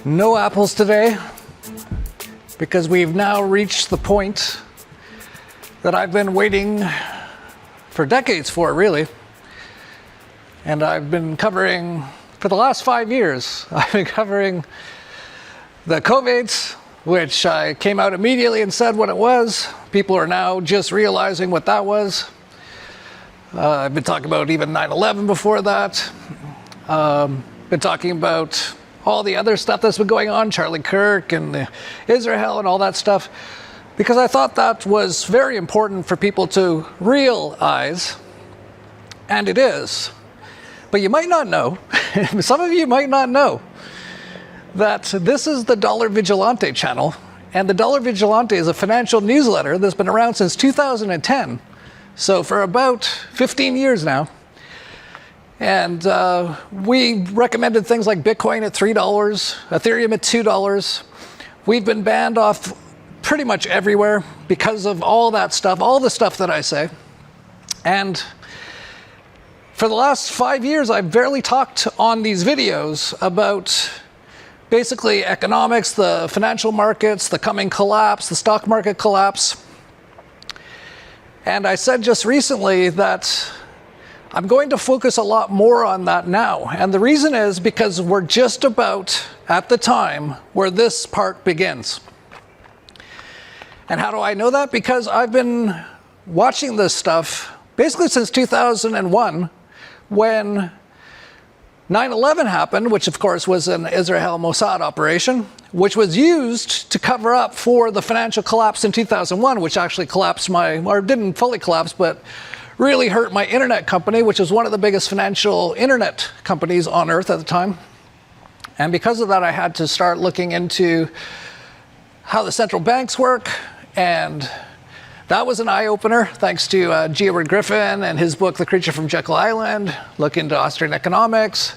No apples today, because we've now reached the point that I've been waiting for decades for, really. And I've been covering, for the last 5 years, I've been covering the COVID, which I came out immediately and said what it was. People are now just realizing what that was. I've been talking about even 9/11 before that. Been talking about all the other stuff that's been going on, Charlie Kirk and Israel and all that stuff, because I thought that was very important for people to realize, and it is. But you might not know, some of you might not know, that this is the Dollar Vigilante channel, and the Dollar Vigilante is a financial newsletter that's been around since 2010, so for about 15 years now. And we recommended things like Bitcoin at $3, Ethereum at $2. We've been banned off pretty much everywhere because of all that stuff, all the stuff that I say. And for the last 5 years, I've barely talked on these videos about basically economics, the financial markets, the coming collapse, the stock market collapse. And I said just recently that I'm going to focus a lot more on that now. And the reason is because we're just about at the time where this part begins. And how do I know that? Because I've been watching this stuff basically since 2001, when 9/11 happened, which of course was an Israel Mossad operation, which was used to cover up for the financial collapse in 2001, which actually collapsed or didn't fully collapse, but really hurt my internet company, which was one of the biggest financial internet companies on earth at the time. And because of that, I had to start looking into how the central banks work, and that was an eye-opener, thanks to G. Edward Griffin and his book, The Creature from Jekyll Island, look into Austrian economics,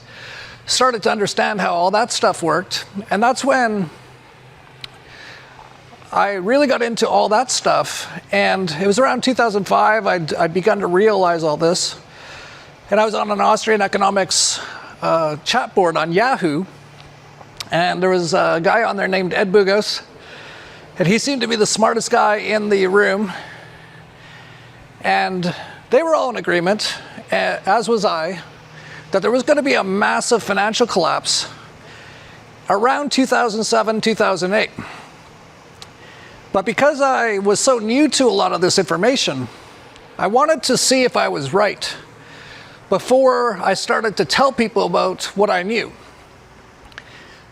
started to understand how all that stuff worked. And that's when I really got into all that stuff. And it was around 2005, I'd begun to realize all this. And I was on an Austrian economics chat board on Yahoo. And there was a guy on there named Ed Bugos. And he seemed to be the smartest guy in the room. And they were all in agreement, as was I, that there was going to be a massive financial collapse around 2007, 2008. But because I was so new to a lot of this information, I wanted to see if I was right before I started to tell people about what I knew.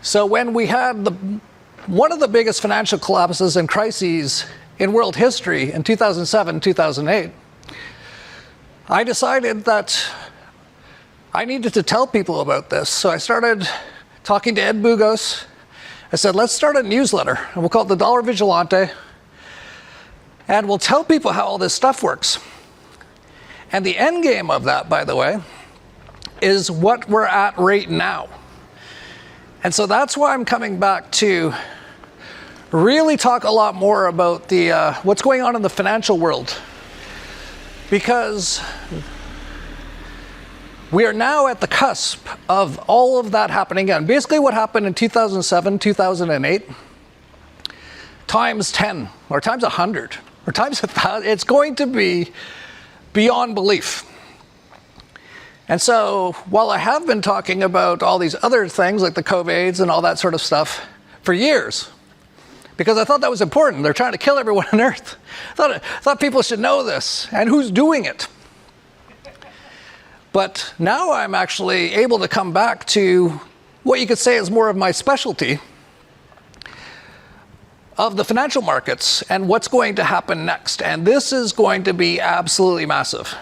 So when we had one of the biggest financial collapses and crises in world history in 2007, 2008, I decided that I needed to tell people about this. So I started talking to Ed Bugos. I said, let's start a newsletter, and we'll call it the Dollar Vigilante, and we'll tell people how all this stuff works. And the end game of that, by the way, is what we're at right now. And so that's why I'm coming back to really talk a lot more about what's going on in the financial world, because we are now at the cusp of all of that happening again. Basically what happened in 2007, 2008, times 10, or times 100, or times 1,000, it's going to be beyond belief. And so while I have been talking about all these other things like the COVIDs and all that sort of stuff for years, because I thought that was important. They're trying to kill everyone on earth. I thought people should know this, and who's doing it. But now I'm actually able to come back to what you could say is more of my specialty of the financial markets and what's going to happen next. And this is going to be absolutely massive.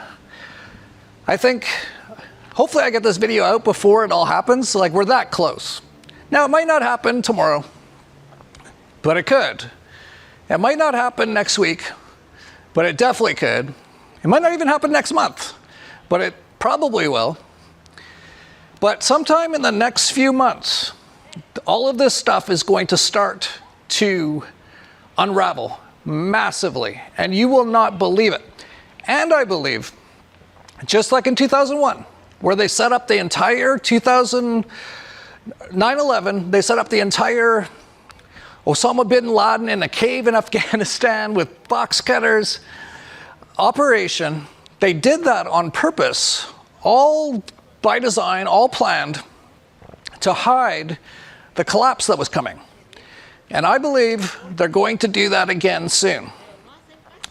I think, hopefully I get this video out before it all happens. Like, we're that close. Now, it might not happen tomorrow, but it could. It might not happen next week, but it definitely could. It might not even happen next month, but it probably will. But sometime in the next few months, all of this stuff is going to start to unravel massively, and you will not believe it. And I believe, just like in 2001, where they set up the entire 9/11, they set up the entire Osama bin Laden in a cave in Afghanistan with box cutters operation. They did that on purpose, all by design, all planned, to hide the collapse that was coming. And I believe they're going to do that again soon,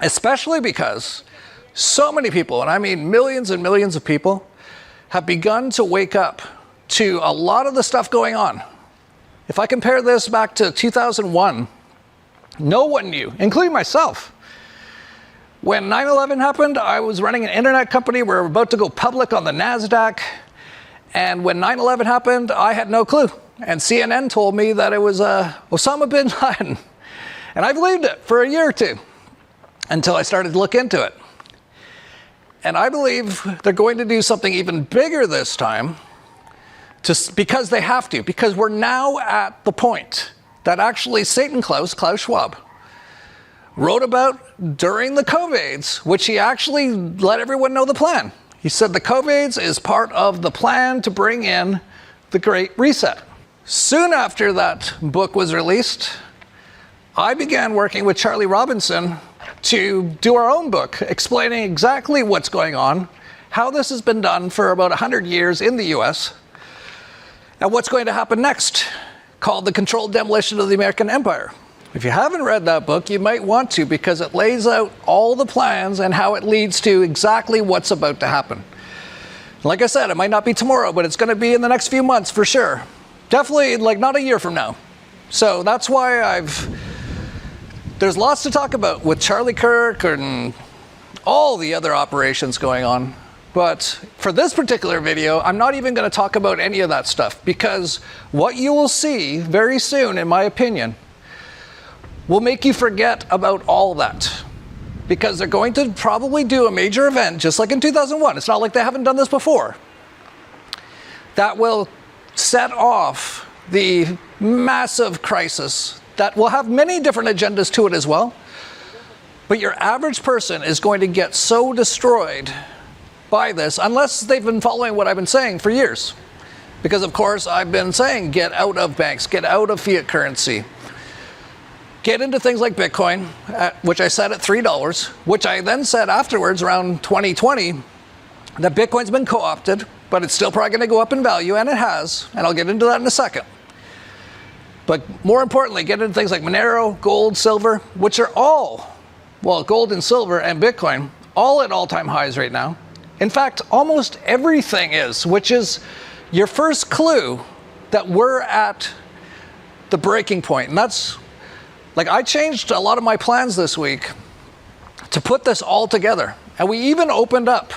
especially because so many people, and I mean millions and millions of people, have begun to wake up to a lot of the stuff going on. If I compare this back to 2001, no one knew, including myself. When 9/11 happened, I was running an internet company. We were about to go public on the NASDAQ. And when 9/11 happened, I had no clue. And CNN told me that it was Osama bin Laden. And I believed it for a year or two until I started to look into it. And I believe they're going to do something even bigger this time, because they have to, because we're now at the point that actually Klaus Schwab, wrote about during the COVIDs, which he actually let everyone know the plan. He said the COVIDs is part of the plan to bring in the Great Reset. Soon after that book was released, I began working with Charlie Robinson to do our own book, explaining exactly what's going on, how this has been done for about 100 years in the US, and what's going to happen next, called The Controlled Demolition of the American Empire. If you haven't read that book, you might want to, because it lays out all the plans and how it leads to exactly what's about to happen. Like I said, it might not be tomorrow, but it's going to be in the next few months for sure. Definitely, like, not a year from now. So that's why there's lots to talk about with Charlie Kirk and all the other operations going on. But for this particular video, I'm not even going to talk about any of that stuff, because what you will see very soon, in my opinion, will make you forget about all that. Because they're going to probably do a major event, just like in 2001. It's not like they haven't done this before. That will set off the massive crisis that will have many different agendas to it as well. But your average person is going to get so destroyed by this, unless they've been following what I've been saying for years. Because of course I've been saying, get out of banks, get out of fiat currency. Get into things like Bitcoin, which I said at $3, which I then said afterwards around 2020, that Bitcoin's been co-opted, but it's still probably going to go up in value, and it has, and I'll get into that in a second. But more importantly, get into things like Monero, gold, silver, which are all, well, gold and silver and Bitcoin, all at all-time highs right now. In fact, almost everything is, which is your first clue that we're at the breaking point. And that's, like, I changed a lot of my plans this week to put this all together. And we even opened up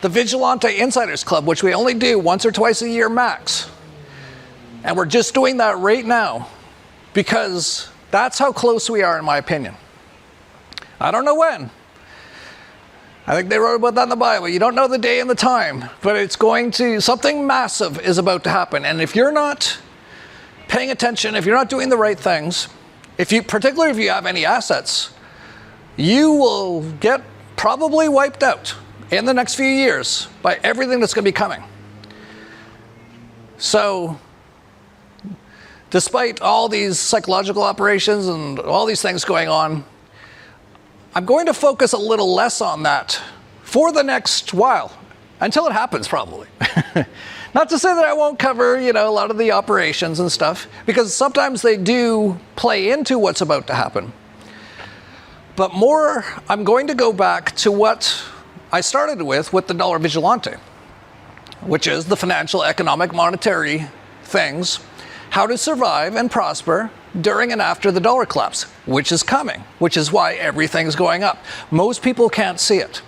the Vigilante Insiders Club, which we only do once or twice a year max. And we're just doing that right now, because that's how close we are, in my opinion. I don't know when. I think they wrote about that in the Bible. You don't know the day and the time, but it's going to, something massive is about to happen. And if you're not paying attention, if you're not doing the right things, particularly if you have any assets, you will get probably wiped out in the next few years by everything that's going to be coming. So, despite all these psychological operations and all these things going on, I'm going to focus a little less on that for the next while, until it happens probably. Not to say that I won't cover, a lot of the operations and stuff, because sometimes they do play into what's about to happen. But more, I'm going to go back to what I started with the Dollar Vigilante, which is the financial, economic, monetary things, how to survive and prosper during and after the dollar collapse, which is coming, which is why everything's going up. Most people can't see it.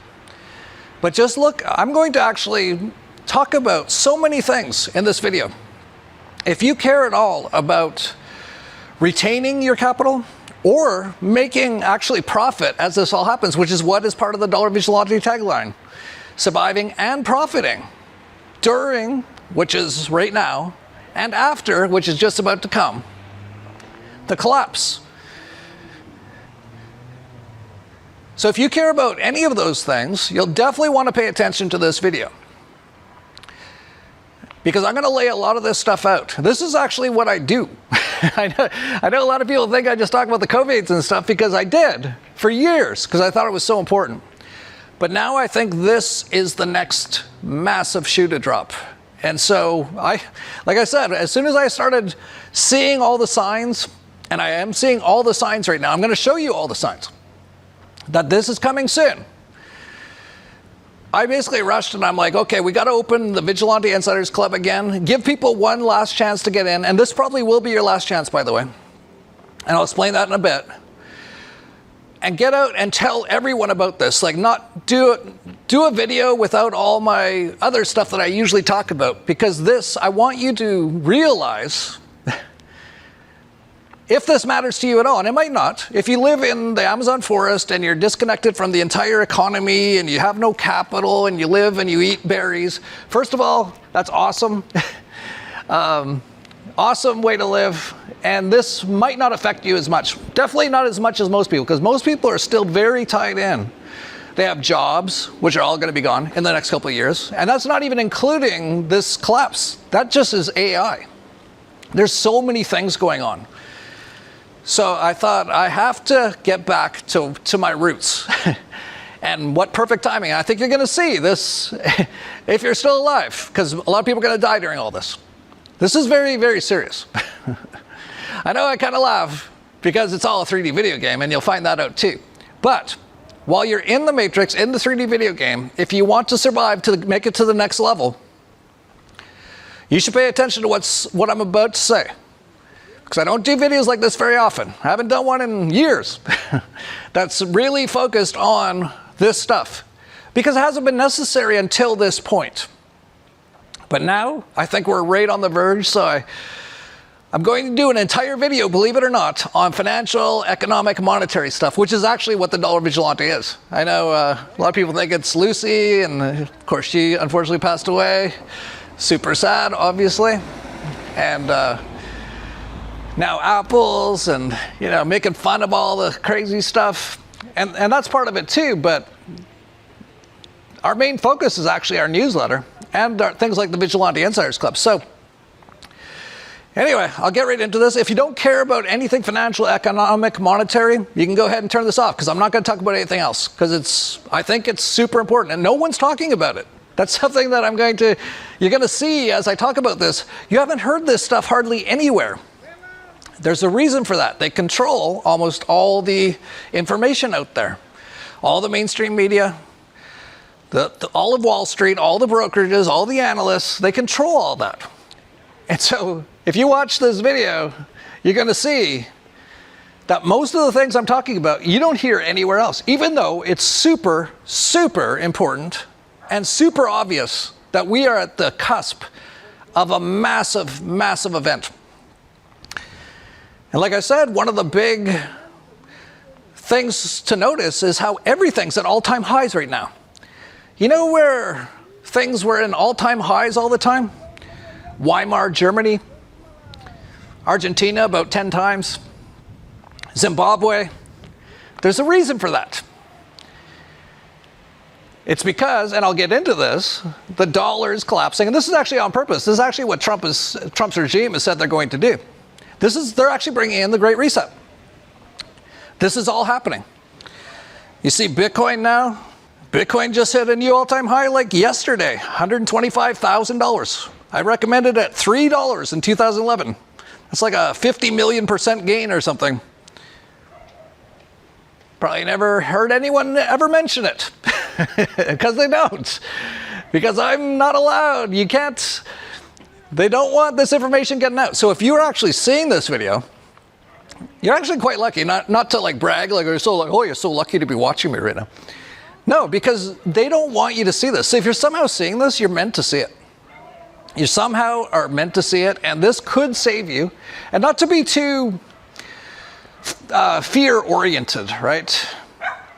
But just look, I'm going to actually talk about so many things in this video. If you care at all about retaining your capital or making actually profit as this all happens, which is what is part of the Dollar Vigilante tagline, surviving and profiting during, which is right now, and after, which is just about to come, the collapse. So if you care about any of those things, you'll definitely want to pay attention to this video. because I'm going to lay a lot of this stuff out. This is actually what I do. I know a lot of people think I just talk about the COVIDs and stuff, because I did for years, because I thought it was so important. But now I think this is the next massive shoe to drop. And so, like I said, as soon as I started seeing all the signs, and I am seeing all the signs right now, I'm going to show you all the signs that this is coming soon. I basically rushed and I'm like, okay, we got to open the Vigilante Insiders Club again, give people one last chance to get in, and this probably will be your last chance, by the way. And I'll explain that in a bit. And get out and tell everyone about this. Like, not do a video without all my other stuff that I usually talk about, because this, I want you to realize if this matters to you at all, and it might not. If you live in the Amazon forest and you're disconnected from the entire economy and you have no capital and you live and you eat berries, first of all, that's awesome. Awesome way to live. And this might not affect you as much. Definitely not as much as most people, because most people are still very tied in. They have jobs, which are all going to be gone in the next couple of years. And that's not even including this collapse. That just is AI. There's so many things going on. So I thought I have to get back to my roots. And what perfect timing. I think you're going to see this if you're still alive, because a lot of people are going to die during all this. This is very, very serious. I know I kind of laugh because it's all a 3D video game, and you'll find that out too. But while you're in the Matrix, in the 3D video game, if you want to survive to make it to the next level, you should pay attention to what I'm about to say. Because I don't do videos like this very often. I haven't done one in years. That's really focused on this stuff. Because it hasn't been necessary until this point. But now, I think we're right on the verge, so I'm going to do an entire video, believe it or not, on financial, economic, monetary stuff, which is actually what the Dollar Vigilante is. I know a lot of people think it's Lucy, and of course she unfortunately passed away. Super sad, obviously. And now Apple's, and making fun of all the crazy stuff. And that's part of it too, but our main focus is actually our newsletter and things like the Vigilante Insiders Club. So anyway, I'll get right into this. If you don't care about anything financial, economic, monetary, you can go ahead and turn this off, because I'm not going to talk about anything else, because I think it's super important, and no one's talking about it. That's something that you're going to see as I talk about this. You haven't heard this stuff hardly anywhere. There's a reason for that. They control almost all the information out there. All the mainstream media, all of Wall Street, all the brokerages, all the analysts, they control all that. And so if you watch this video, you're going to see that most of the things I'm talking about, you don't hear anywhere else, even though it's super, super important and super obvious that we are at the cusp of a massive, massive event. And like I said, one of the big things to notice is how everything's at all-time highs right now. You know where things were in all-time highs all the time? Weimar, Germany. Argentina, about 10 times. Zimbabwe. There's a reason for that. It's because, and I'll get into this, the dollar is collapsing. And this is actually on purpose. This is actually what Trump's regime has said they're going to do. They're actually bringing in the Great Reset. This is all happening. You see Bitcoin now? Bitcoin just hit a new all-time high like yesterday, $125,000. I recommended it at $3 in 2011. That's like a 50 million% gain or something. Probably never heard anyone ever mention it, because they don't. Because I'm not allowed. You can't. They don't want this information getting out. So if you're actually seeing this video, you're actually quite lucky. Not to like brag, like you're so lucky to be watching me right now. No, because they don't want you to see this. So if you're somehow seeing this, you're meant to see it. You somehow are meant to see it, and this could save you. And not to be too fear-oriented, right?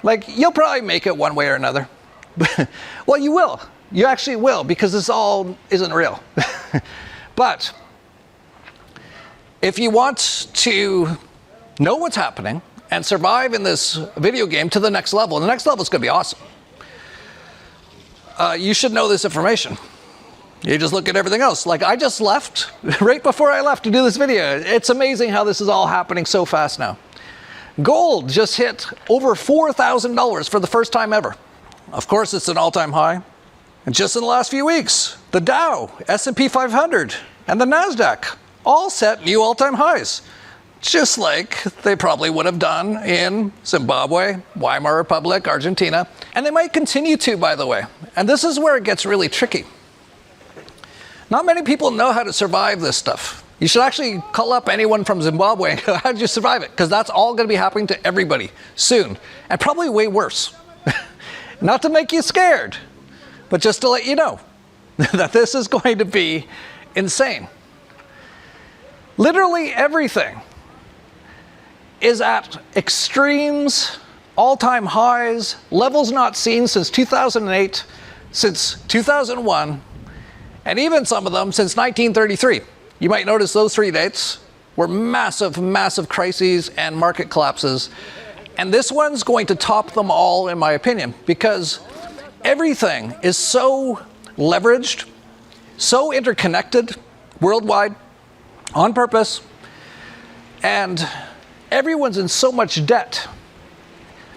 Like, you'll probably make it one way or another. Well, you will. You actually will, because this all isn't real. But if you want to know what's happening and survive in this video game to the next level, and the next level is going to be awesome, you should know this information. You just look at everything else. Like, I just left, right before I left to do this video. It's amazing how this is all happening so fast now. Gold just hit over $4,000 for the first time ever. Of course, it's an all-time high. And just in the last few weeks, the Dow, S&P 500, and the NASDAQ all set new all-time highs. Just like they probably would have done in Zimbabwe, Weimar Republic, Argentina. And they might continue to, by the way. And this is where it gets really tricky. Not many people know how to survive this stuff. You should actually call up anyone from Zimbabwe and go, how did you survive it? Because that's all going to be happening to everybody soon. And probably way worse. Not to make you scared, but just to let you know that this is going to be insane. Literally everything is at extremes, all-time highs, levels not seen since 2008, since 2001, and even some of them since 1933. You might notice those 3 dates were massive, massive crises and market collapses. And this one's going to top them all, in my opinion, because everything is so leveraged, so interconnected worldwide, on purpose, and everyone's in so much debt.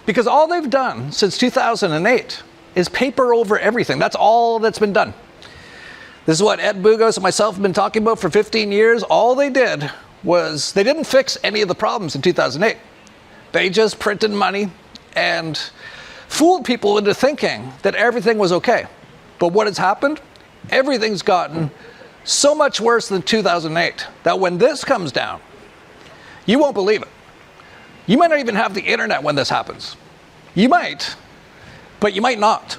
Because all they've done since 2008 is paper over everything. That's all that's been done. This is what Ed Bugos and myself have been talking about for 15 years. All they did was, they didn't fix any of the problems in 2008. They just printed money and fooled people into thinking that everything was okay. But what has happened? Everything's gotten so much worse than 2008 that when this comes down, you won't believe it. You might not even have the internet when this happens. You might, but you might not.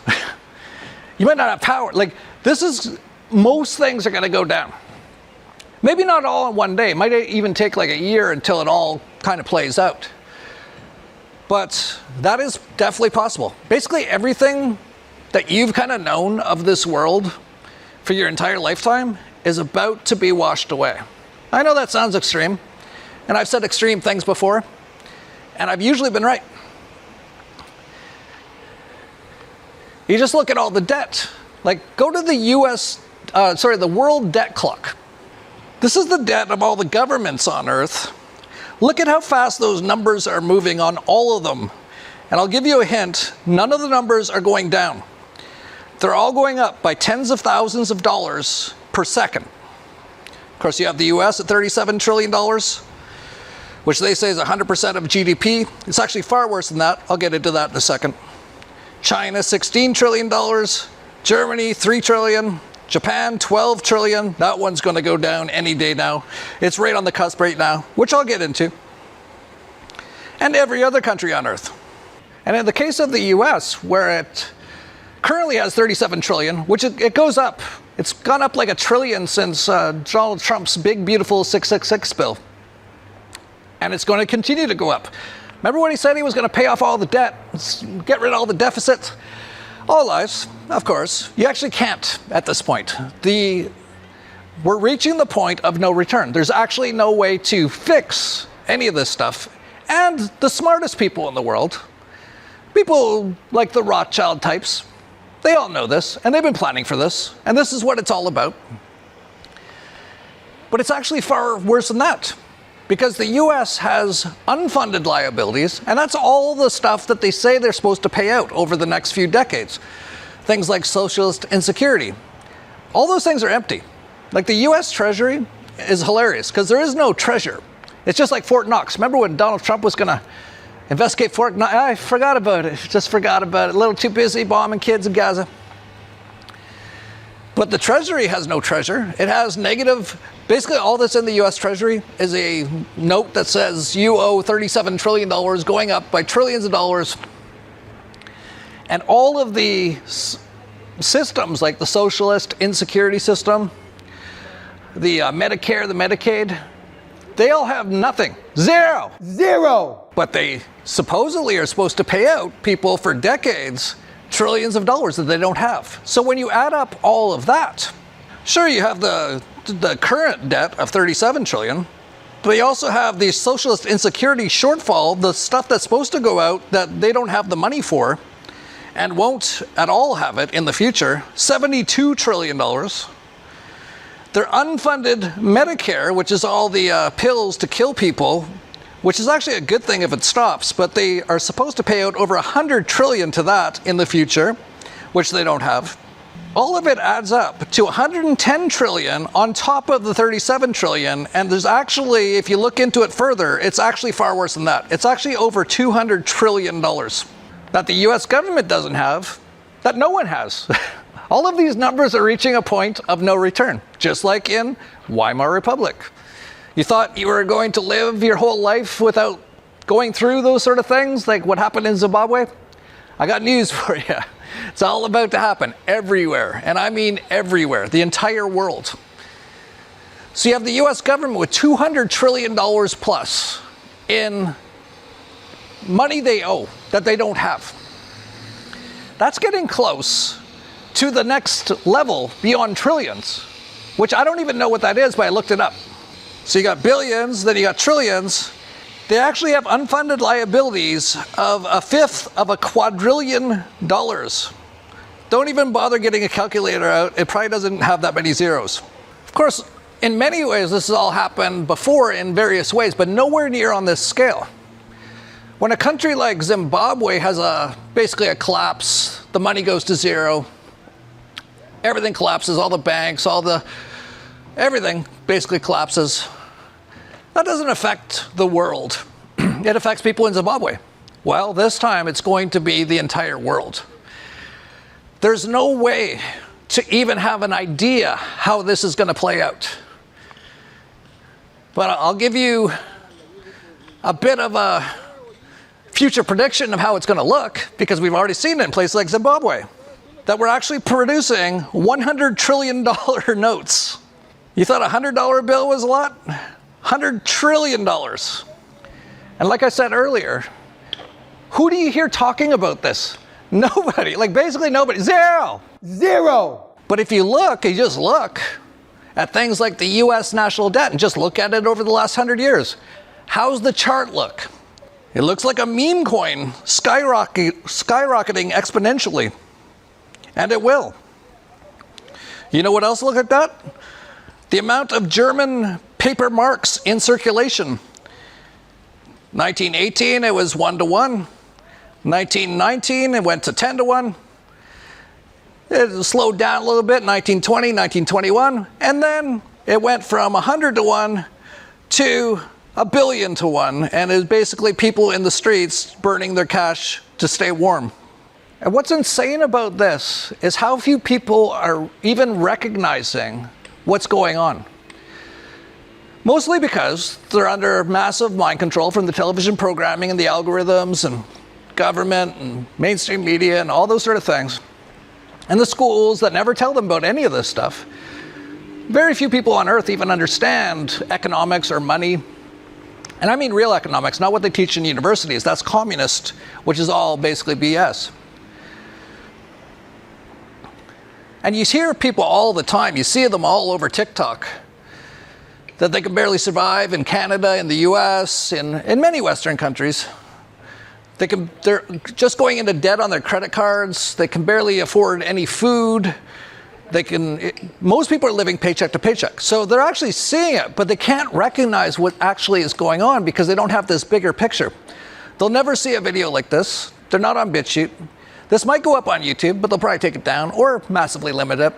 You might not have power. Like, most things are going to go down. Maybe not all in one day. It might even take like a year until it all kind of plays out. But that is definitely possible. Basically everything that you've kind of known of this world for your entire lifetime is about to be washed away. I know that sounds extreme, and I've said extreme things before, and I've usually been right. You just look at all the debt. Like, go to the world debt clock. This is the debt of all the governments on Earth. Look at how fast those numbers are moving on all of them. And I'll give you a hint, none of the numbers are going down. They're all going up by tens of thousands of dollars per second. Of course, you have the US at $37 trillion, which they say is 100% of GDP. It's actually far worse than that. I'll get into that in a second. China, $16 trillion. Germany, $3 trillion. Japan, $12 trillion. That one's going to go down any day now. It's right on the cusp right now, which I'll get into. And every other country on Earth. And in the case of the US, where it currently has $37 trillion, which it goes up. It's gone up like $1 trillion since Donald Trump's big, beautiful 666 bill. And it's going to continue to go up. Remember when he said he was going to pay off all the debt, get rid of all the deficits? All lies, of course. You actually can't at this point. We're reaching the point of no return. There's actually no way to fix any of this stuff. And the smartest people in the world, people like the Rothschild types, they all know this, and they've been planning for this, and this is what it's all about. But it's actually far worse than that, because the US has unfunded liabilities, and that's all the stuff that they say they're supposed to pay out over the next few decades. Things like socialist insecurity. All those things are empty. Like, the US Treasury is hilarious, because there is no treasure. It's just like Fort Knox. Remember when Donald Trump was going to investigate Fort Knox? I forgot about it. Just forgot about it. A little too busy bombing kids in Gaza. But the Treasury has no treasure. It has negative. Basically, all that's in the US Treasury is a note that says you owe $37 trillion, going up by trillions of dollars. And all of the systems, like the socialist insecurity system, the Medicare, the Medicaid, they all have nothing. Zero. Zero. But they supposedly are supposed to pay out people for decades trillions of dollars that they don't have. So when you add up all of that, sure, you have the current debt of $37 trillion, but you also have the socialist insecurity shortfall, the stuff that's supposed to go out that they don't have the money for and won't at all have it in the future, $72 trillion. Their unfunded Medicare, which is all the pills to kill people, which is actually a good thing if it stops, but they are supposed to pay out over $100 trillion to that in the future, which they don't have. All of it adds up to $110 trillion on top of the $37 trillion, and there's actually, if you look into it further, it's actually far worse than that. It's actually over $200 trillion that the US government doesn't have, that no one has. All of these numbers are reaching a point of no return, just like in Weimar Republic. You thought you were going to live your whole life without going through those sort of things, like what happened in Zimbabwe? I got news for you. It's all about to happen everywhere, and I mean everywhere, the entire world. So you have the US government with $200 trillion plus in money they owe that they don't have. That's getting close to the next level beyond trillions, which I don't even know what that is, but I looked it up. So you got billions, then you got trillions. They actually have unfunded liabilities of a fifth of $1 quadrillion. Don't even bother getting a calculator out. It probably doesn't have that many zeros. Of course, in many ways, this has all happened before in various ways, but nowhere near on this scale. When a country like Zimbabwe has basically a collapse, the money goes to zero, everything collapses, all the banks, everything basically collapses. That doesn't affect the world. It affects people in Zimbabwe. Well, this time it's going to be the entire world. There's no way to even have an idea how this is going to play out. But I'll give you a bit of a future prediction of how it's going to look, because we've already seen it in places like Zimbabwe, that we're actually producing $100 trillion notes. You thought a $100 bill was a lot? $100 trillion. And like I said earlier, who do you hear talking about this? Nobody, like basically nobody, zero. But if you just look at things like the US national debt and just look at it over the last 100 years, how's the chart look? It looks like a meme coin skyrocketing exponentially. And it will. You know what else look like that? The amount of German paper marks in circulation. 1918, it was 1 to 1. 1919, it went to 10 to 1. It slowed down a little bit, 1920, 1921. And then it went from 100 to 1 to 1 billion to 1. And it was basically people in the streets burning their cash to stay warm. And what's insane about this is how few people are even recognizing what's going on. Mostly because they're under massive mind control from the television programming and the algorithms and government and mainstream media and all those sort of things. And the schools that never tell them about any of this stuff. Very few people on earth even understand economics or money. And I mean real economics, not what they teach in universities. That's communist, which is all basically BS. And you hear people all the time, you see them all over TikTok, that they can barely survive in Canada, in the US, in many Western countries. They're just going into debt on their credit cards. They can barely afford any food. Most people are living paycheck to paycheck. So they're actually seeing it, but they can't recognize what actually is going on because they don't have this bigger picture. They'll never see a video like this. They're not on BitChute. This might go up on YouTube, but they'll probably take it down or massively limit it.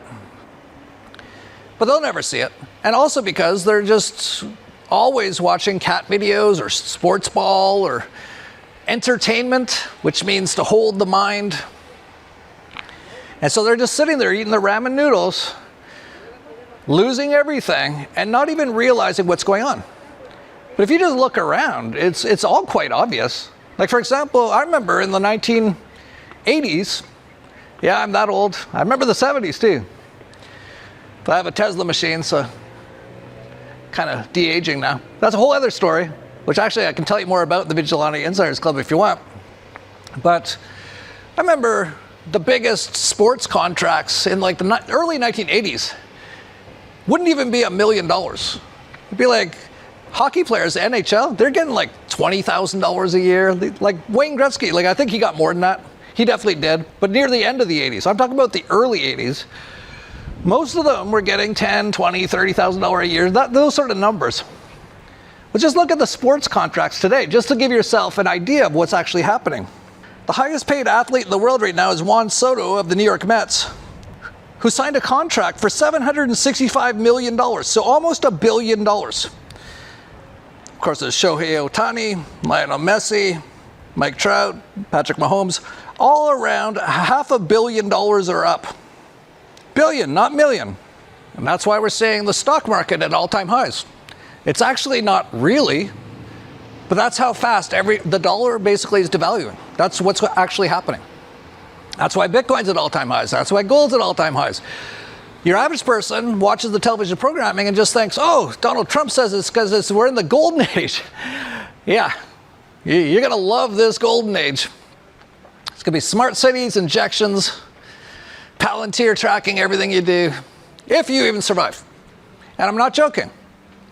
But they'll never see it. And also because they're just always watching cat videos or sports ball or entertainment, which means to hold the mind. And so they're just sitting there eating their ramen noodles, losing everything, and not even realizing what's going on. But if you just look around, it's all quite obvious. Like, for example, I remember in the 1980s, yeah, I'm that old. I remember the 70s too. But I have a Tesla machine, so kind of de-aging now. That's a whole other story, which actually I can tell you more about the Vigilante Insiders Club if you want. But I remember the biggest sports contracts in like the early 1980s wouldn't even be $1 million. It'd be like hockey players, NHL, they're getting like $20,000 a year. Like Wayne Gretzky, like I think he got more than that. He definitely did. But near the end of the 80s, I'm talking about the early 80s, Most of them were getting $10,000, $20,000, $30,000 a year, those sort of numbers. But just look at the sports contracts today, just to give yourself an idea of what's actually happening. The highest paid athlete in the world right now is Juan Soto of the New York Mets, who signed a contract for $765 million, so almost $1 billion. Of course, there's Shohei Ohtani, Lionel Messi, Mike Trout, Patrick Mahomes, all around $500 million or up. Billion, not million. And that's why we're seeing the stock market at all-time highs. It's actually not really, but that's how fast the dollar basically is devaluing. That's what's actually happening. That's why Bitcoin's at all-time highs. That's why gold's at all-time highs. Your average person watches the television programming and just thinks, oh, Donald Trump says it's because we're in the golden age. Yeah, you're going to love this golden age. It's going to be smart cities, injections, Palantir tracking everything you do, if you even survive. And I'm not joking.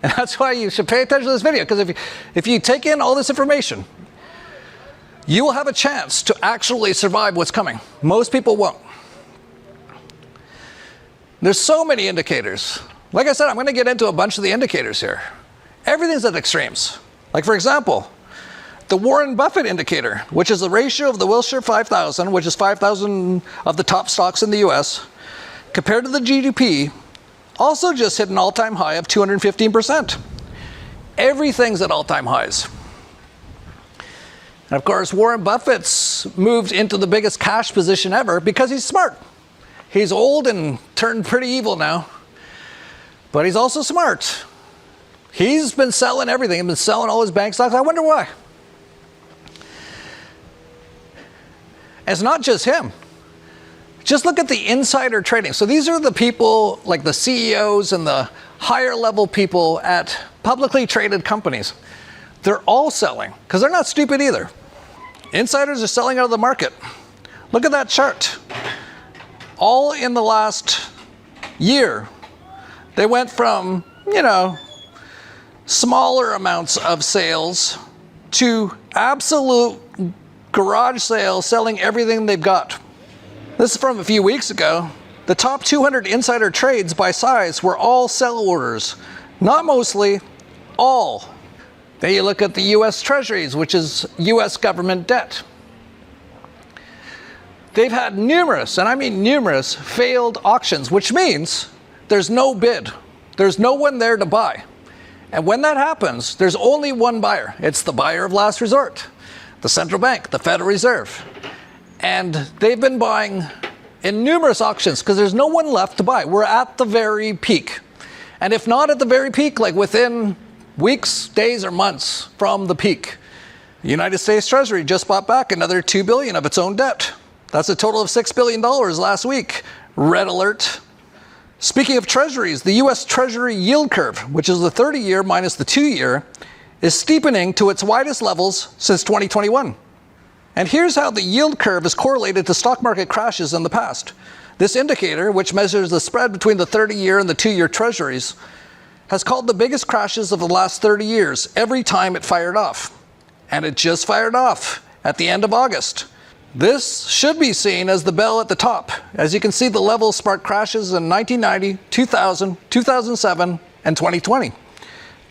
And that's why you should pay attention to this video, because if you take in all this information, you will have a chance to actually survive what's coming. Most people won't. There's so many indicators. Like I said, I'm going to get into a bunch of the indicators here. Everything's at extremes. Like, for example, the Warren Buffett indicator, which is the ratio of the Wilshire 5000, which is 5,000 of the top stocks in the US, compared to the GDP, also just hit an all-time high of 215%. Everything's at all-time highs. And of course, Warren Buffett's moved into the biggest cash position ever because he's smart. He's old and turned pretty evil now, but he's also smart. He's been selling everything. He's been selling all his bank stocks. I wonder why. It's not just him. Just look at the insider trading. So these are the people, like the CEOs and the higher level people at publicly traded companies. They're all selling, because they're not stupid either. Insiders are selling out of the market. Look at that chart. All in the last year, they went from, smaller amounts of sales to absolute garage sales, selling everything they've got. This is from a few weeks ago. The top 200 insider trades by size were all sell orders. Not mostly, all. Then you look at the US Treasuries, which is US government debt. They've had numerous, and I mean numerous, failed auctions, which means there's no bid. There's no one there to buy. And when that happens, there's only one buyer. It's the buyer of last resort, the central bank, the Federal Reserve. And they've been buying in numerous auctions because there's no one left to buy. We're at the very peak. And if not at the very peak, like within weeks, days, or months from the peak, the United States Treasury just bought back another $2 billion of its own debt. That's a total of $6 billion last week. Red alert. Speaking of treasuries, the US Treasury yield curve, which is the 30-year minus the 2-year, is steepening to its widest levels since 2021. And here's how the yield curve is correlated to stock market crashes in the past. This indicator, which measures the spread between the 30-year and the 2-year treasuries, has called the biggest crashes of the last 30 years every time it fired off. And it just fired off at the end of August. This should be seen as the bell at the top. As you can see, the levels sparked crashes in 1990, 2000, 2007, and 2020.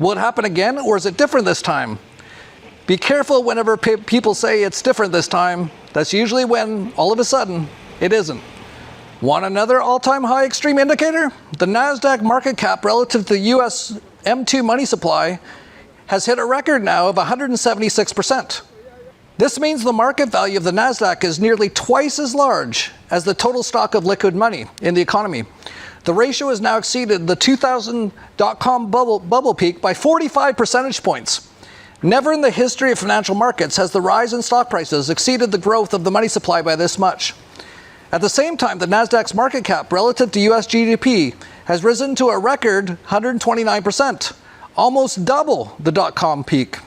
Will it happen again, or is it different this time? Be careful whenever people say it's different this time. That's usually when, all of a sudden, it isn't. Want another all-time high extreme indicator? The NASDAQ market cap relative to the US M2 money supply has hit a record now of 176%. This means the market value of the NASDAQ is nearly twice as large as the total stock of liquid money in the economy. The ratio has now exceeded the 2000 dot-com bubble peak by 45 percentage points. Never in the history of financial markets has the rise in stock prices exceeded the growth of the money supply by this much. At the same time, the NASDAQ's market cap relative to US GDP has risen to a record 129%, almost double the dot-com peak.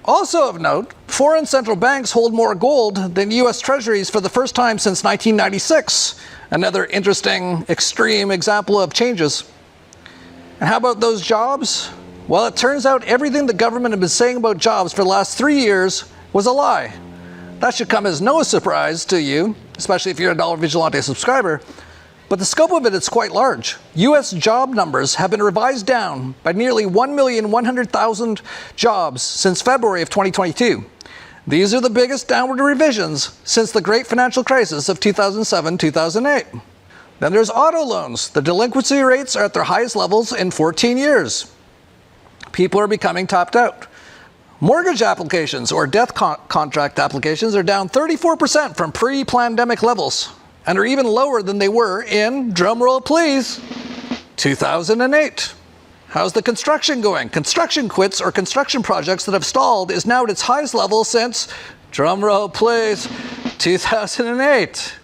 Also of note, foreign central banks hold more gold than US treasuries for the first time since 1996. Another interesting, extreme example of changes. And how about those jobs? Well, it turns out everything the government had been saying about jobs for the last 3 years was a lie. That should come as no surprise to you, especially if you're a Dollar Vigilante subscriber. But the scope of it is quite large. U.S. job numbers have been revised down by nearly 1,100,000 jobs since February of 2022. These are the biggest downward revisions since the great financial crisis of 2007-2008. Then there's auto loans. The delinquency rates are at their highest levels in 14 years. People are becoming tapped out. Mortgage applications or death contract applications are down 34% from pre-pandemic levels and are even lower than they were in, drumroll please, 2008. How's the construction going? Construction quits or construction projects that have stalled is now at its highest level since, drumroll please, 2008.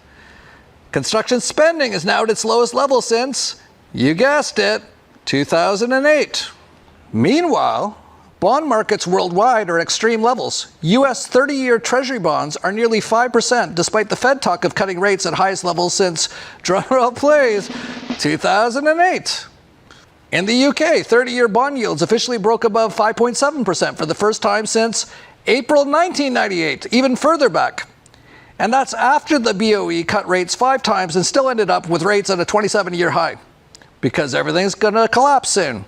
Construction spending is now at its lowest level since, you guessed it, 2008. Meanwhile, bond markets worldwide are at extreme levels. U.S. 30-year Treasury bonds are nearly 5%, despite the Fed talk of cutting rates at highest levels since, drumroll please, 2008. In the UK, 30-year bond yields officially broke above 5.7% for the first time since April 1998, even further back. And that's after the BOE cut rates 5 times and still ended up with rates at a 27-year high, because everything's going to collapse soon.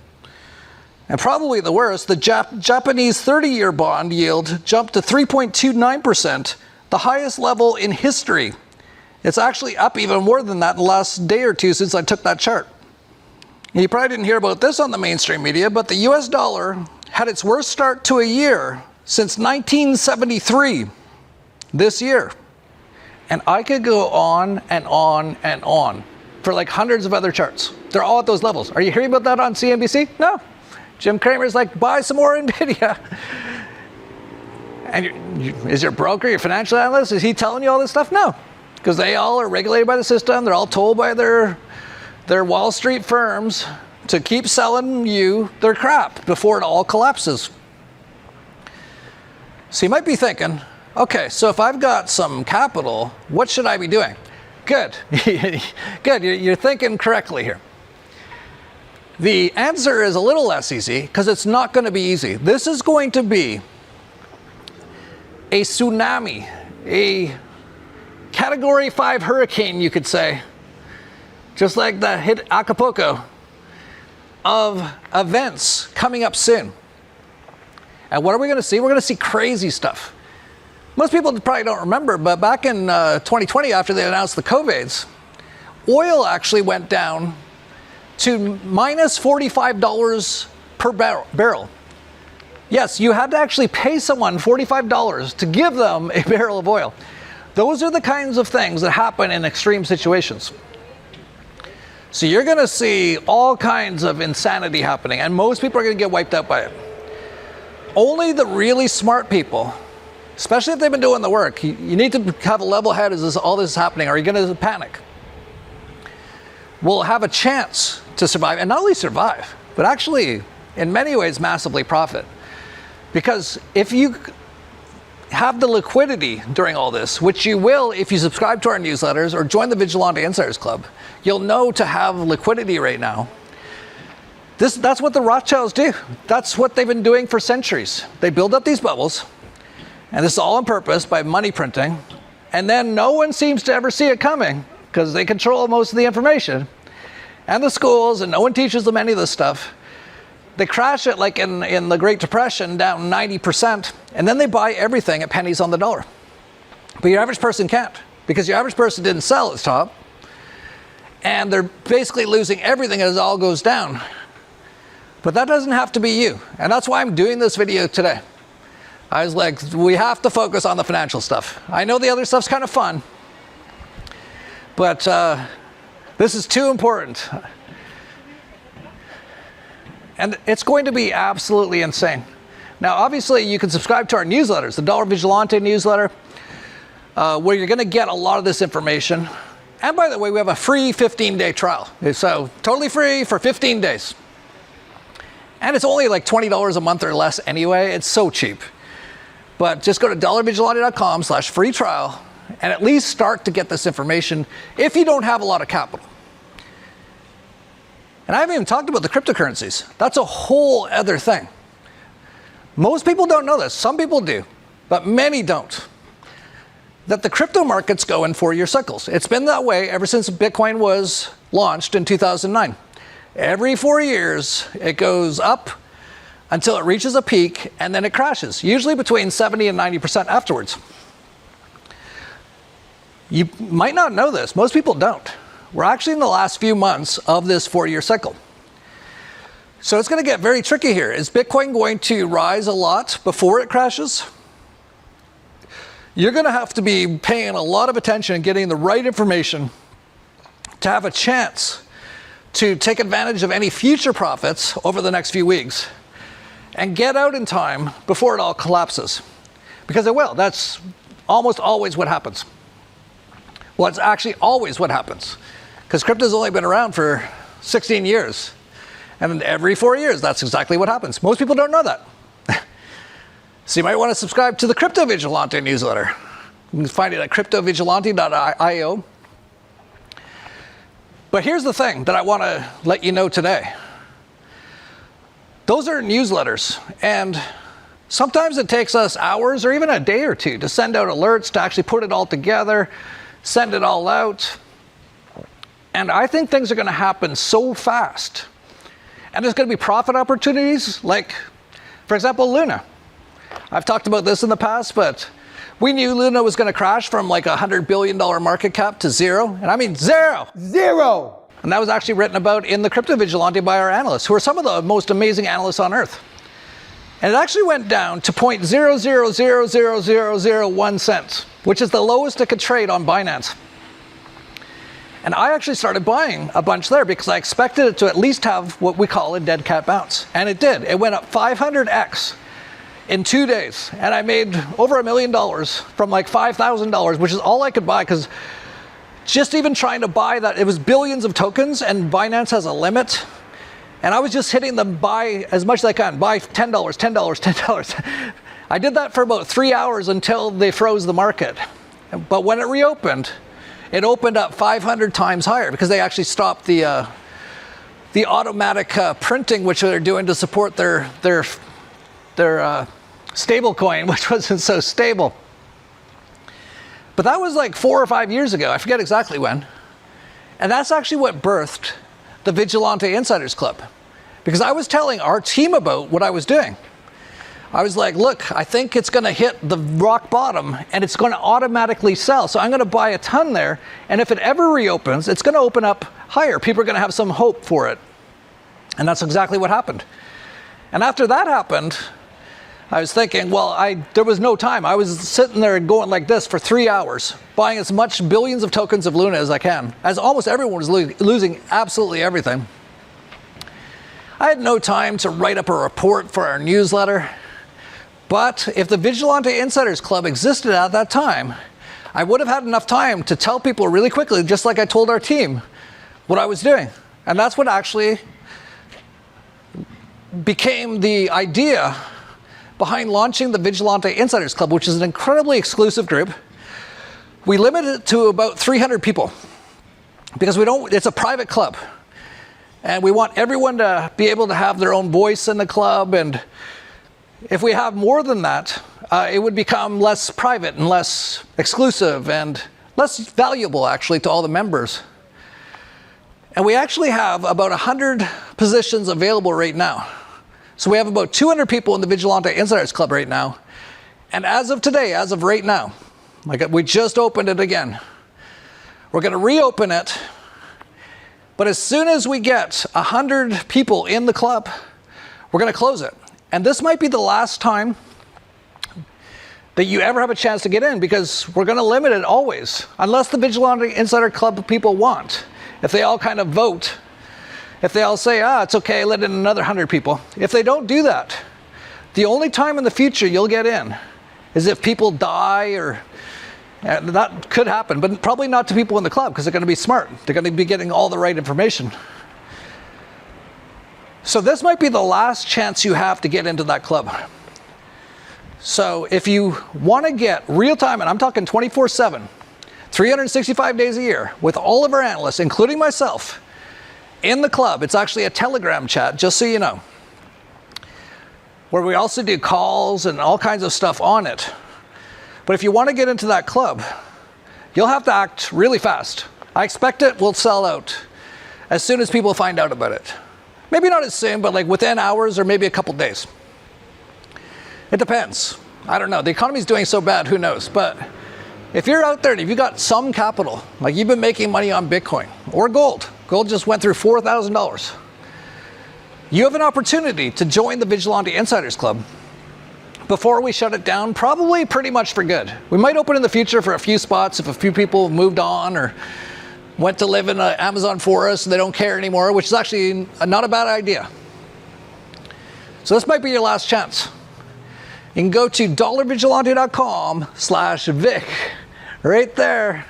And probably the worst, the Japanese 30-year bond yield jumped to 3.29%, the highest level in history. It's actually up even more than that in the last day or two since I took that chart. You probably didn't hear about this on the mainstream media, but the US dollar had its worst start to a year since 1973, this year. And I could go on and on and on for like hundreds of other charts. They're all at those levels. Are you hearing about that on CNBC? No. Jim Cramer's like, buy some more NVIDIA. And is your broker, your financial analyst, is he telling you all this stuff? No, because they all are regulated by the system. They're all told by their Wall Street firms to keep selling you their crap before it all collapses. So you might be thinking, okay, so if I've got some capital, what should I be doing? Good. Good. You're thinking correctly here. The answer is a little less easy because it's not going to be easy. This is going to be a tsunami, a Category 5 hurricane, you could say, just like that hit Acapulco, of events coming up soon. And what are we going to see? We're going to see crazy stuff. Most people probably don't remember, but back in 2020, after they announced the COVIDs, oil actually went down to minus $45 per barrel. Yes, you had to actually pay someone $45 to give them a barrel of oil. Those are the kinds of things that happen in extreme situations. So you're going to see all kinds of insanity happening, and most people are going to get wiped out by it. Only the really smart people, especially if they've been doing the work, you need to have a level head as all this is happening, or you're going to panic, will have a chance to survive, and not only survive, but actually, in many ways, massively profit. Because if you have the liquidity during all this, which you will if you subscribe to our newsletters or join the Vigilante Insiders Club, you'll know to have liquidity right now. That's what the Rothschilds do. That's what they've been doing for centuries. They build up these bubbles, and this is all on purpose by money printing, and then no one seems to ever see it coming because they control most of the information and the schools, and no one teaches them any of this stuff. They crash it like in the Great Depression, down 90%, and then they buy everything at pennies on the dollar. But your average person can't, because your average person didn't sell at the top, and they're basically losing everything as it all goes down. But that doesn't have to be you, and that's why I'm doing this video today. I was like, we have to focus on the financial stuff. I know the other stuff's kind of fun, but this is too important. And it's going to be absolutely insane. Now, obviously, you can subscribe to our newsletters, the Dollar Vigilante newsletter, where you're going to get a lot of this information. And by the way, we have a free 15-day trial. So totally free for 15 days. And it's only like $20 a month or less anyway. It's so cheap. But just go to dollarvigilante.com/free trial and at least start to get this information if you don't have a lot of capital. And I haven't even talked about the cryptocurrencies. That's a whole other thing. Most people don't know this. Some people do, but many don't. that the crypto markets go in 4-year cycles. It's been that way ever since Bitcoin was launched in 2009. Every 4 years, it goes up until it reaches a peak, and then it crashes, usually between 70 and 90% afterwards. You might not know this. Most people don't. We're actually in the last few months of this 4-year cycle. So it's going to get very tricky here. Is Bitcoin going to rise a lot before it crashes? You're going to have to be paying a lot of attention and getting the right information to have a chance to take advantage of any future profits over the next few weeks and get out in time before it all collapses. Because it will. That's almost always what happens. Well, it's actually always what happens. Because crypto's only been around for 16 years. And every 4 years, that's exactly what happens. Most people don't know that. So you might want to subscribe to the Crypto Vigilante newsletter. You can find it at cryptovigilante.io. But here's the thing that I want to let you know today. Those are newsletters, and sometimes it takes us hours or even a day or two to send out alerts, to actually put it all together, send it all out. And I think things are going to happen so fast. And there's going to be profit opportunities, like, for example, Luna. I've talked about this in the past, but we knew Luna was going to crash from like $100 billion market cap to zero. And I mean zero. Zero. And that was actually written about in the Crypto Vigilante by our analysts, who are some of the most amazing analysts on earth. And it actually went down to 0.000001 cents, which is the lowest it could trade on Binance. And I actually started buying a bunch there because I expected it to at least have what we call a dead cat bounce. And it did. It went up 500x in 2 days. And I made over $1 million from like $5,000, which is all I could buy, because just even trying to buy that, it was billions of tokens, and Binance has a limit. And I was just hitting them, buy as much as I can, buy $10, $10, $10. I did that for about 3 hours until they froze the market. But when it reopened, it opened up 500 times higher, because they actually stopped the automatic printing, which they're doing to support their stable coin, which wasn't so stable. But that was like 4 or 5 years ago. I forget exactly when. And that's actually what birthed the Vigilante Insiders Club. Because I was telling our team about what I was doing. I was like, look, I think it's going to hit the rock bottom and it's going to automatically sell. So I'm going to buy a ton there. And if it ever reopens, it's going to open up higher. People are going to have some hope for it. And that's exactly what happened. And after that happened, I was thinking, well, there was no time. I was sitting there going like this for 3 hours, buying as much billions of tokens of Luna as I can, as almost everyone was losing absolutely everything. I had no time to write up a report for our newsletter. But if the Vigilante Insiders Club existed at that time, I would have had enough time to tell people really quickly, just like I told our team, what I was doing. And that's what actually became the idea behind launching the Vigilante Insiders Club, which is an incredibly exclusive group. We limit it to about 300 people because it's a private club. And we want everyone to be able to have their own voice in the club. And if we have more than that, it would become less private and less exclusive and less valuable, actually, to all the members. And we actually have about 100 positions available right now. So we have about 200 people in the Vigilante Insiders Club right now. And as of today, as of right now, like we just opened it again. We're going to reopen it. But as soon as we get 100 people in the club, we're going to close it. And this might be the last time that you ever have a chance to get in, because we're going to limit it always, unless the Vigilante Insider Club people want. If they all kind of vote, if they all say, it's okay, let in another 100 people. If they don't do that, the only time in the future you'll get in is if people die, or that could happen, but probably not to people in the club, because they're going to be smart. They're going to be getting all the right information. So this might be the last chance you have to get into that club. So if you want to get real-time, and I'm talking 24/7, 365 days a year, with all of our analysts, including myself, in the club, it's actually a Telegram chat, just so you know, where we also do calls and all kinds of stuff on it. But if you want to get into that club, you'll have to act really fast. I expect it will sell out as soon as people find out about it. Maybe not as soon, but like within hours or maybe a couple days. It depends. I don't know. The economy's doing so bad, who knows? But if you're out there and if you got some capital, like you've been making money on Bitcoin or gold just went through $4,000, you have an opportunity to join the Vigilante Insiders Club before we shut it down, probably pretty much for good. We might open in the future for a few spots if a few people have moved on or went to live in an Amazon forest and they don't care anymore, which is actually not a bad idea. So this might be your last chance. You can go to dollarvigilante.com/Vic. Right there.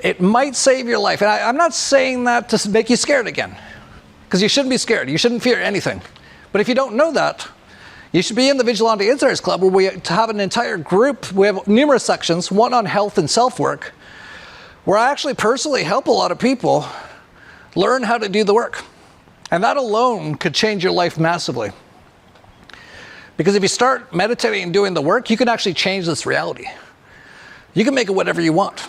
It might save your life. And I'm not saying that to make you scared again, because you shouldn't be scared. You shouldn't fear anything. But if you don't know that, you should be in the Vigilante Insiders Club, where we have an entire group. We have numerous sections, one on health and self-work, where I actually personally help a lot of people learn how to do the work. And that alone could change your life massively. Because if you start meditating and doing the work, you can actually change this reality. You can make it whatever you want.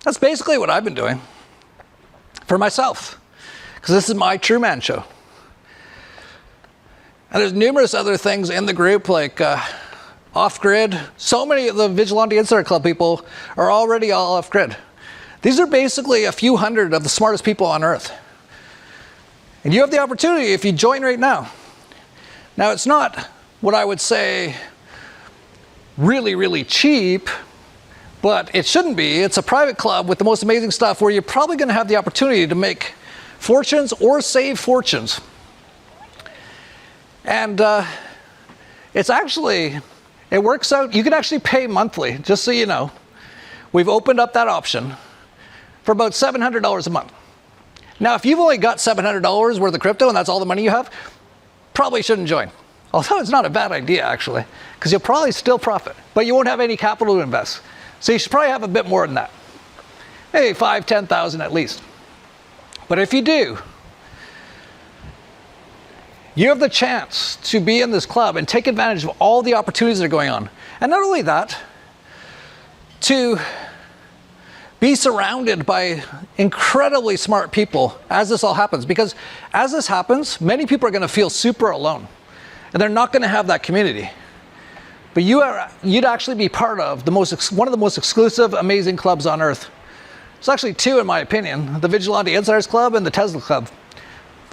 That's basically what I've been doing for myself, because this is my true man show. And there's numerous other things in the group, like off-grid. So many of the Vigilante Insider Club people are already all off-grid. These are basically a few hundred of the smartest people on Earth. And you have the opportunity if you join right now. Now, it's not what I would say really, really cheap, but it shouldn't be. It's a private club with the most amazing stuff where you're probably going to have the opportunity to make fortunes or save fortunes. And it works out. You can actually pay monthly, just so you know. We've opened up that option for about $700 a month. Now, if you've only got $700 worth of crypto and that's all the money you have, probably shouldn't join. Although it's not a bad idea, actually, because you'll probably still profit, but you won't have any capital to invest. So you should probably have a bit more than that. Maybe 5,000, 10,000 at least. But if you do, you have the chance to be in this club and take advantage of all the opportunities that are going on. And not only that, to be surrounded by incredibly smart people as this all happens. Because as this happens, many people are going to feel super alone. And they're not going to have that community. But you'd actually be part of one of the most exclusive, amazing clubs on Earth. There's actually two, in my opinion: the Vigilante Insiders Club and the Tesla Club.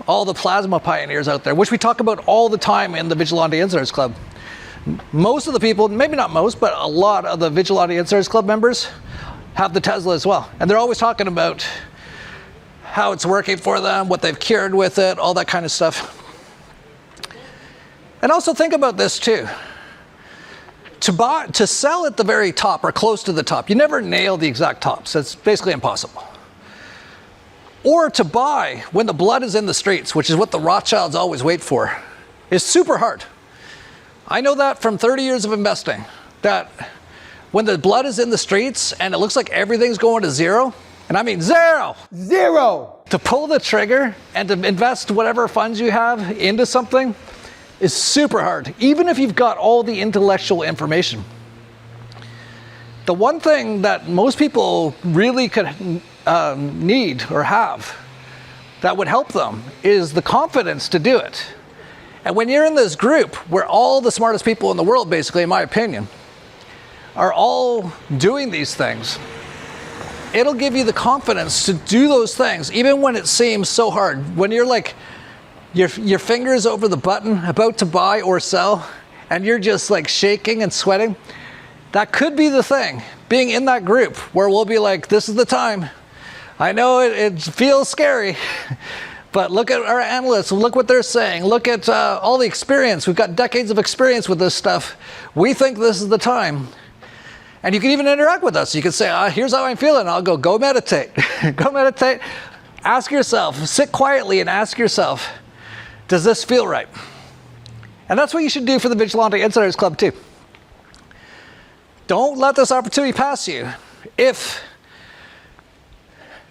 All the plasma pioneers out there, which we talk about all the time in the Vigilante Insiders Club. Most of the people, maybe not most, but a lot of the Vigilante Insiders Club members have the Tesla as well. And they're always talking about how it's working for them, what they've cured with it, all that kind of stuff. And also think about this too. To sell at the very top or close to the top, you never nail the exact tops. That's basically impossible. Or to buy when the blood is in the streets, which is what the Rothschilds always wait for, is super hard. I know that from 30 years of investing, that when the blood is in the streets and it looks like everything's going to zero, and I mean zero! Zero! To pull the trigger and to invest whatever funds you have into something is super hard, even if you've got all the intellectual information. The one thing that most people really could need or have that would help them is the confidence to do it. And when you're in this group where all the smartest people in the world, basically, in my opinion, are all doing these things, it'll give you the confidence to do those things, even when it seems so hard. When you're like, your fingers over the button, about to buy or sell, and you're just like shaking and sweating, that could be the thing. Being in that group where we'll be like, this is the time. I know it feels scary, but look at our analysts, look what they're saying, look at all the experience. We've got decades of experience with this stuff. We think this is the time. And you can even interact with us. You can say, here's how I'm feeling. I'll go meditate. Go meditate. Ask yourself, sit quietly and ask yourself, does this feel right? And that's what you should do for the Vigilante Insiders Club too. Don't let this opportunity pass you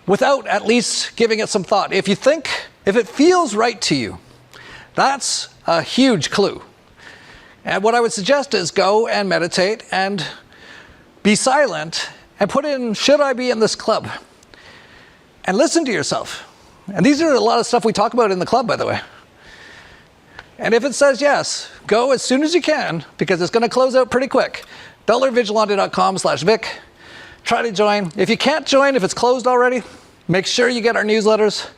without at least giving it some thought. If it feels right to you, that's a huge clue. And what I would suggest is go and meditate and be silent and put in, should I be in this club? And listen to yourself. And these are a lot of stuff we talk about in the club, by the way. And if it says yes, go as soon as you can, because it's going to close out pretty quick. dollarvigilante.com/Vic. Try to join. If you can't join, if it's closed already, make sure you get our newsletters.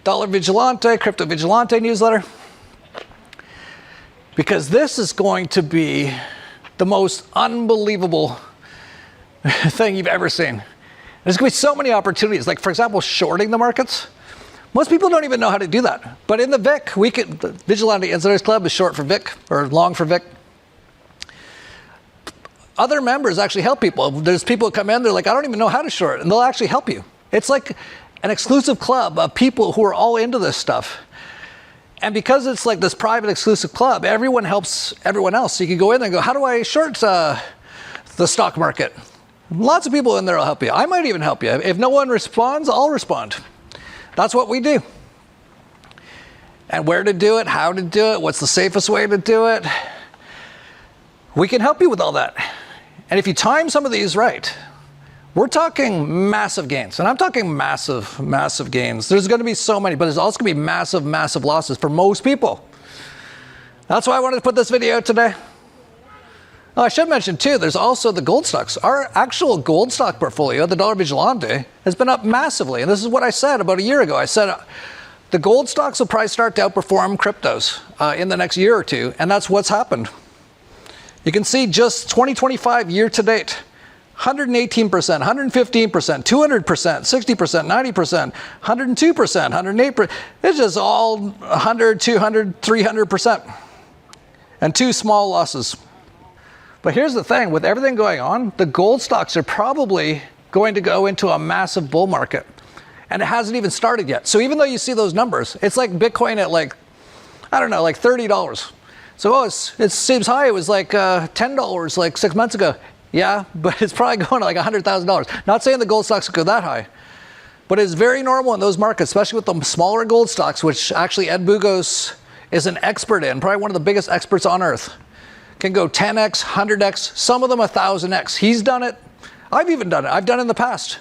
Dollar Vigilante, Crypto Vigilante newsletter. Because this is going to be the most unbelievable thing you've ever seen. There's going to be so many opportunities. Like, for example, shorting the markets. Most people don't even know how to do that. But in the VIC, the Vigilante Insiders Club is short for VIC, or long for VIC. Other members actually help people. There's people who come in, they're like, I don't even know how to short, and they'll actually help you. It's like an exclusive club of people who are all into this stuff. And because it's like this private exclusive club, everyone helps everyone else. So you can go in there and go, how do I short the stock market? Lots of people in there will help you. I might even help you. If no one responds, I'll respond. That's what we do. And where to do it, how to do it, what's the safest way to do it. We can help you with all that. And if you time some of these right, we're talking massive gains. And I'm talking massive, massive gains. There's going to be so many, but there's also going to be massive, massive losses for most people. That's why I wanted to put this video out today. Oh, I should mention too, there's also the gold stocks. Our actual gold stock portfolio, the Dollar Vigilante, has been up massively. And this is what I said about a year ago. I said the gold stocks will probably start to outperform cryptos in the next year or two. And that's what's happened. You can see just 2025 year to date, 118%, 115%, 200%, 60%, 90%, 102%, 108%. It's just all 100, 200, 300%. And two small losses. But here's the thing, with everything going on, the gold stocks are probably going to go into a massive bull market. And it hasn't even started yet. So even though you see those numbers, it's like Bitcoin at like, I don't know, like $30. So it seems high. It was like $10 like 6 months ago. Yeah, but it's probably going to like $100,000. Not saying the gold stocks go that high. But it's very normal in those markets, especially with the smaller gold stocks, which actually Ed Bugos is an expert in, probably one of the biggest experts on earth. Can go 10x, 100x, some of them 1,000x. He's done it. I've even done it. I've done it in the past.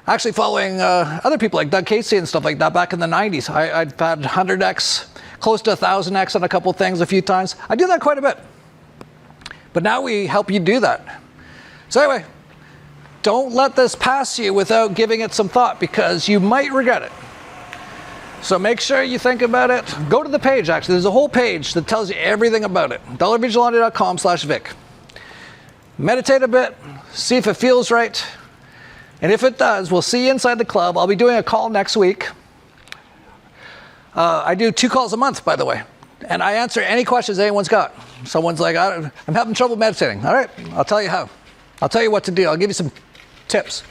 Actually following other people like Doug Casey and stuff like that back in the 90s. I've had 100x, close to 1,000x on a couple of things a few times. I do that quite a bit. But now we help you do that. So anyway, don't let this pass you without giving it some thought, because you might regret it. So make sure you think about it. Go to the page, actually. There's a whole page that tells you everything about it. dollarvigilante.com/Vic. Meditate a bit, see if it feels right. And if it does, we'll see you inside the club. I'll be doing a call next week. I do 2 calls a month, by the way. And I answer any questions anyone's got. Someone's like, I'm having trouble meditating. All right, I'll tell you how. I'll tell you what to do. I'll give you some tips.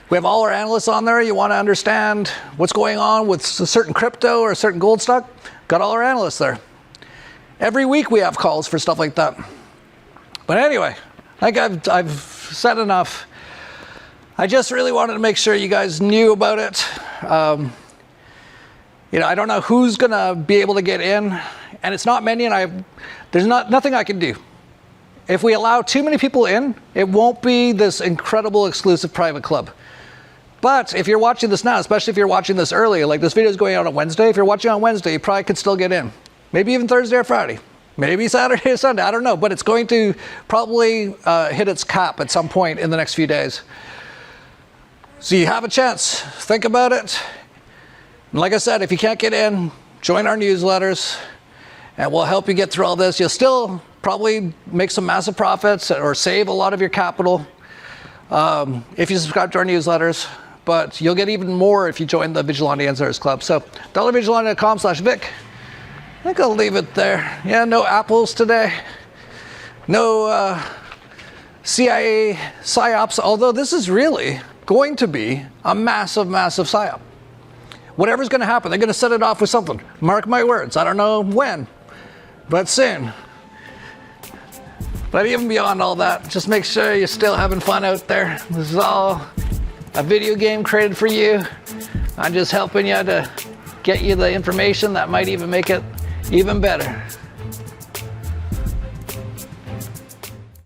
We have all our analysts on there. You want to understand what's going on with a certain crypto or a certain gold stock? Got all our analysts there. Every week we have calls for stuff like that. But anyway, I think I've said enough. I just really wanted to make sure you guys knew about it. I don't know who's going to be able to get in. And it's not many, and there's nothing I can do. If we allow too many people in, it won't be this incredible exclusive private club. But if you're watching this now, especially if you're watching this early, like this video is going out on Wednesday, if you're watching on Wednesday, you probably could still get in. Maybe even Thursday or Friday. Maybe Saturday or Sunday, I don't know. But it's going to probably hit its cap at some point in the next few days. So you have a chance. Think about it. And like I said, if you can't get in, join our newsletters, and we'll help you get through all this. You'll still probably make some massive profits or save a lot of your capital if you subscribe to our newsletters. But you'll get even more if you join the Vigilante Insiders Club. So dollarvigilante.com/Vic. I think I'll leave it there. Yeah, no apples today. No CIA psyops, although this is really going to be a massive, massive psyop. Whatever's going to happen, they're going to set it off with something. Mark my words. I don't know when, but soon. But even beyond all that, just make sure you're still having fun out there. This is all a video game created for you. I'm just helping you to get you the information that might even make it even better.